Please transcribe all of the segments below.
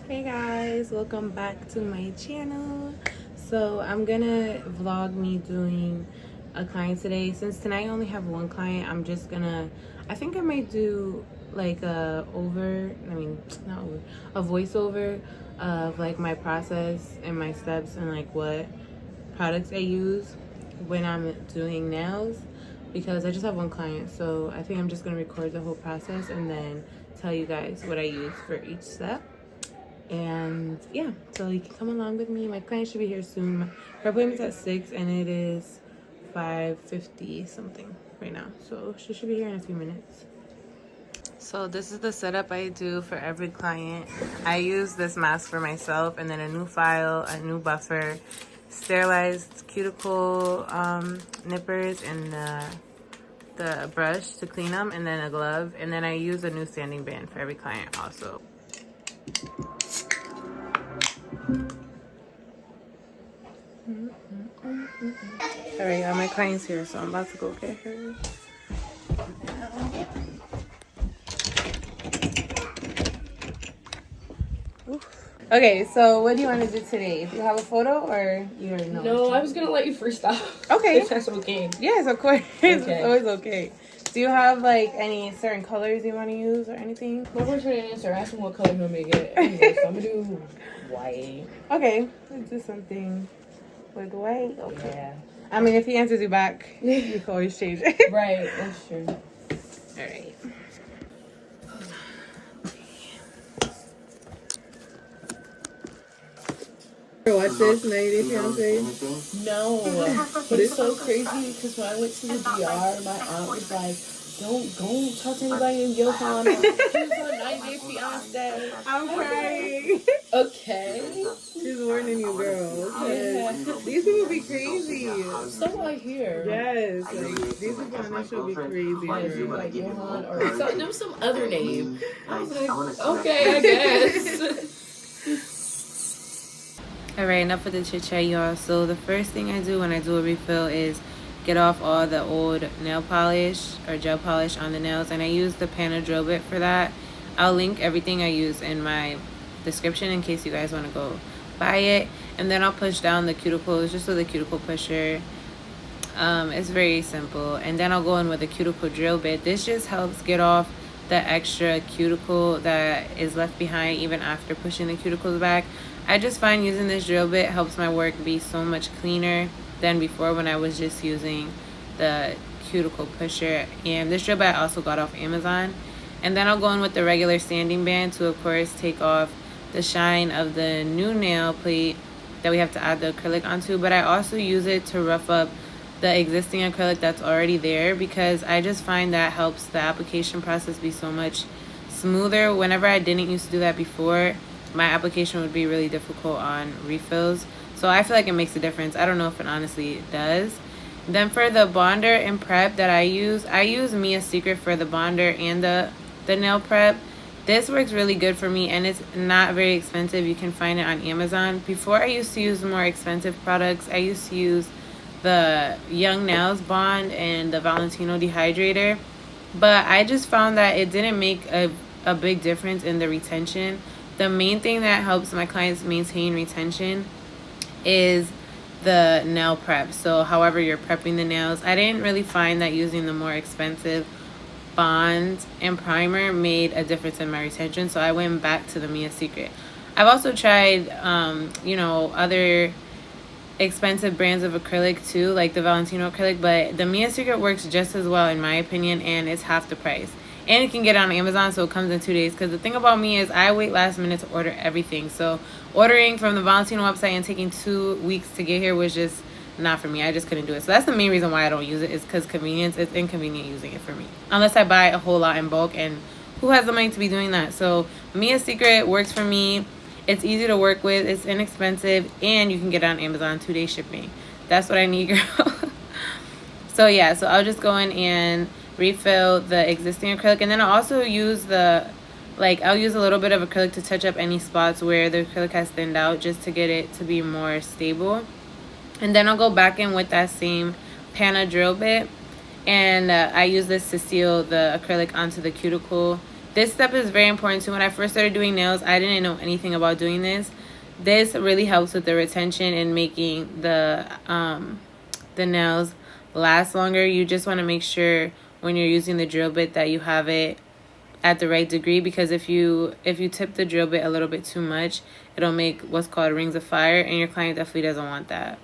Hey guys, welcome back to my channel. So I'm gonna vlog me doing a client today. Since tonight I only have one client, I'm just gonna, I think I might do like a voiceover of like my process and my steps and like what products I use when I'm doing nails, because I just have one client. So I think I'm just gonna record the whole process and then tell you guys what I use for each step. And yeah, so you can come along with me. My client should be here soon. Her appointment's at 6 and it is 5:50 something right now, so she should be here in a few minutes. So this is the setup I do for every client. I use this mask for myself, and then a new file, a new buffer, sterilized cuticle nippers, and the brush to clean them, and then a glove, and then I use a new sanding band for every client also. All right, y'all, my client's here, so I'm about to go get her. Okay, so what do you want to do today? Do you have a photo or you already know? No, I was gonna let you freestyle. Okay. If that's okay. Yes, of course. Okay. It's always okay. Do you have like any certain colors you want to use or anything? My boyfriend didn't answer. Ask him what color you want me to get. Anyway, so I'm gonna do white. Okay, let's do something with white. Okay. Yeah. I mean, if he answers you back, you can always change it. Right, that's true. All right. Watch this, 90 Day Fiancé. No, but it's so crazy because when I went to the DR, my aunt was like, "Don't talk to anybody in Yokohama. She's on 90 Day Fiancé." I'm crying. Okay. She's warning you, girls. Yeah. These people be crazy. So I hear. Yes, like these people on this show be crazy. Like, like Johan or there was some other name. I was like, okay, I guess. Alright, enough of the chit chat, y'all. So the first thing I do when I do a refill is get off all the old nail polish or gel polish on the nails, and I use the Pana drill bit for that. I'll link everything I use in my description in case you guys want to go buy it. And then I'll push down the cuticles just with a cuticle pusher. It's very simple. And then I'll go in with a cuticle drill bit. This just helps get off the extra cuticle that is left behind even after pushing the cuticles back. I just find using this drill bit helps my work be so much cleaner than before when I was just using the cuticle pusher. And this drill bit I also got off Amazon. And then I'll go in with the regular sanding band to, of course, take off the shine of the new nail plate that we have to add the acrylic onto. But I also use it to rough up the existing acrylic that's already there, because I just find that helps the application process be so much smoother. Whenever I didn't used to do that before, my application would be really difficult on refills. So I feel like it makes a difference. I don't know if it honestly does. Then for the bonder and prep that I use Mia Secret for the bonder and the nail prep. This works really good for me, and it's not very expensive. You can find it on Amazon. Before, I used to use more expensive products. I used to use the Young Nails Bond and the Valentino Dehydrator, but I just found that it didn't make a big difference in the retention. The main thing that helps my clients maintain retention is the nail prep. So however you're prepping the nails, I didn't really find that using the more expensive bond and primer made a difference in my retention, so I went back to the Mia Secret. I've also tried other expensive brands of acrylic too, like the Valentino acrylic, but the Mia Secret works just as well in my opinion, and it's half the price. And you can get it on Amazon, so it comes in 2 days. Because the thing about me is I wait last minute to order everything. So ordering from the Valentino website and taking 2 weeks to get here was just not for me. I just couldn't do it. So that's the main reason why I don't use it, is because convenience. It's inconvenient using it for me. Unless I buy a whole lot in bulk, and who has the money to be doing that? So Mia Secret works for me. It's easy to work with. It's inexpensive. And you can get it on Amazon, 2-day shipping. That's what I need, girl. So yeah, so I'll just go in and refill the existing acrylic, and then I'll also use I'll use a little bit of acrylic to touch up any spots where the acrylic has thinned out, just to get it to be more stable. And then I'll go back in with that same Pana drill bit, and I use this to seal the acrylic onto the cuticle This step is very important too. When I first started doing nails, I didn't know anything about doing this. This really helps with the retention and making the nails last longer. You just want to make sure when you're using the drill bit that you have it at the right degree, because if you tip the drill bit a little bit too much, it'll make what's called rings of fire, and your client definitely doesn't want that.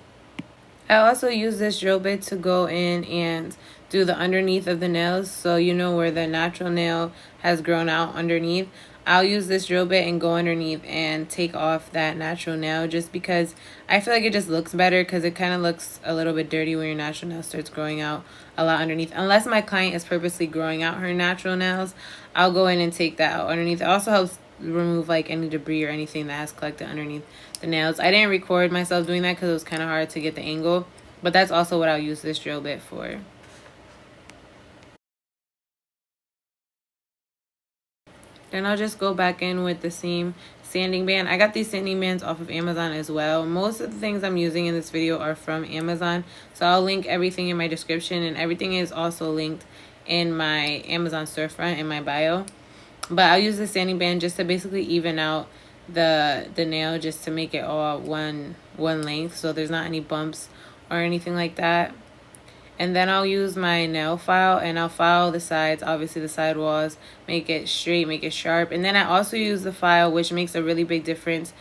I also use this drill bit to go in and do the underneath of the nails, so you know where the natural nail has grown out underneath. I'll use this drill bit and go underneath and take off that natural nail, just because I feel like it just looks better, because it kind of looks a little bit dirty when your natural nail starts growing out a lot underneath. Unless my client is purposely growing out her natural nails, I'll go in and take that out underneath. It also helps remove like any debris or anything that has collected underneath the nails. I didn't record myself doing that because it was kind of hard to get the angle, but that's also what I'll use this drill bit for. Then I'll just go back in with the same sanding band. I got these sanding bands off of Amazon as well. Most of the things I'm using in this video are from Amazon, so I'll link everything in my description, and everything is also linked in my Amazon storefront in my bio. But I'll use the sanding band just to basically even out the nail, just to make it all one length, so there's not any bumps or anything like that. And then I'll use my nail file, and I'll file the sides, obviously the side walls, make it straight, make it sharp. And then I also use the file, which makes a really big difference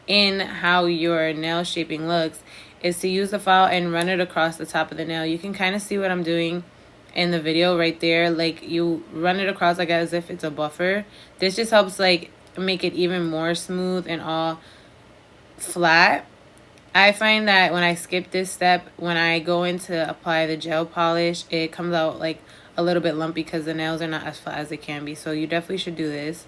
in how your nail shaping looks, is to use the file and run it across the top of the nail. You can kind of see what I'm doing in the video right there. Like, you run it across like as if it's a buffer. This just helps like make it even more smooth and all flat. I find that when I skip this step, when I go in to apply the gel polish, it comes out like a little bit lumpy because the nails are not as flat as they can be. So you definitely should do this.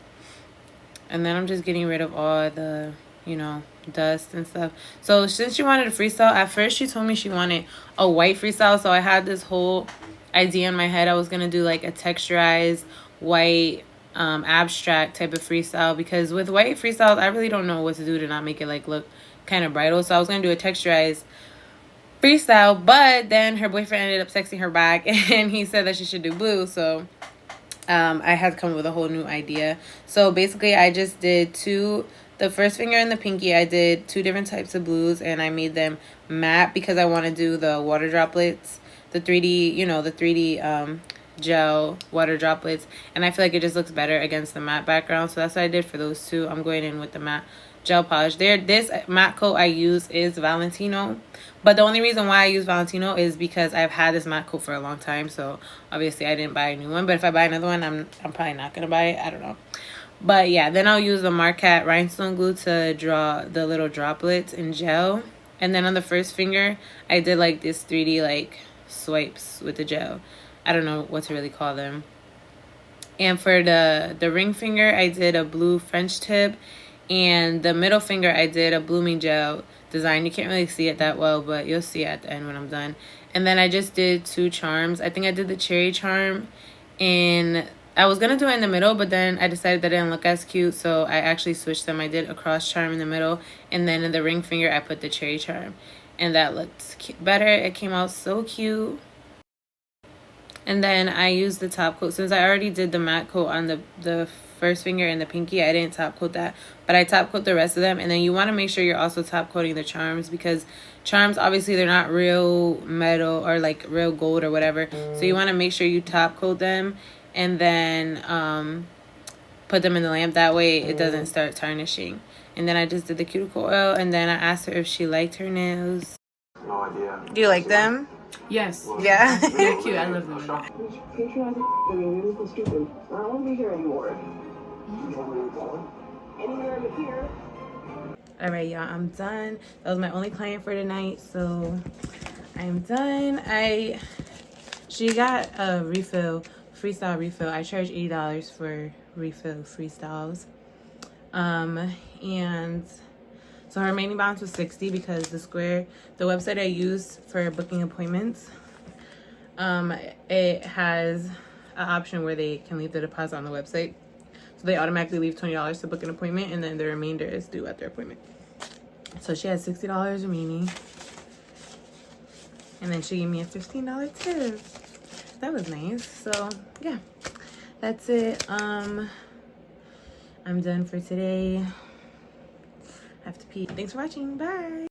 And then I'm just getting rid of all the, you know, dust and stuff. So since she wanted a freestyle, at first she told me she wanted a white freestyle. So I had this whole idea in my head. I was going to do like a texturized white abstract type of freestyle, because with white freestyles, I really don't know what to do to not make it like look kind of bridal. So I was gonna do a texturized freestyle, but then her boyfriend ended up texting her back and he said that she should do blue. So I had to come up with a whole new idea. So basically I just did the first finger and the pinky, I did 2 different types of blues, and I made them matte because I want to do the water droplets, the 3D, you know, the 3D gel water droplets, and I feel like it just looks better against the matte background. So that's what I did for those 2. I'm going in with the matte gel polish. This matte coat I use is Valentino, but the only reason why I use Valentino is because I've had this matte coat for a long time, so obviously I didn't buy a new one. But if I buy another one, I'm probably not gonna buy it. I don't know. But yeah, then I'll use the Marquette rhinestone glue to draw the little droplets in gel. And then on the first finger, I did like this 3D like swipes with the gel. I don't know what to really call them. And for the ring finger, I did a blue French tip. And the middle finger, I did a blooming gel design. You can't really see it that well, but you'll see it at the end when I'm done. And then I just did 2 charms. I think I did the cherry charm, and I was going to do it in the middle, but then I decided that didn't look as cute, so I actually switched them. I did a cross charm in the middle, and then in the ring finger, I put the cherry charm. And that looked better. It came out so cute. And then I used the top coat. Since I already did the matte coat on the first finger and the pinky, I didn't top coat that, but I top coat the rest of them. And then you want to make sure you're also top coating the charms, because charms, obviously they're not real metal or like real gold or whatever, so you want to make sure you top coat them and then put them in the lamp. That way it doesn't start tarnishing. And then I just did the cuticle oil, and then I asked her if she liked her nails. No idea. Do you like them? Yes. Yeah. They're cute. I love them. I don't want to be here anymore. All right, y'all, I'm done. That was my only client for tonight, so I'm done. She got a refill, freestyle refill. I charge $80 for refill freestyles. And so her remaining balance was $60 because the website I use for booking appointments, it has an option where they can leave the deposit on the website. So they automatically leave $20 to book an appointment, and then the remainder is due at their appointment. So she had $60 remaining. And then she gave me a $15 tip. That was nice. So yeah, that's it. I'm done for today. I have to pee. Thanks for watching. Bye.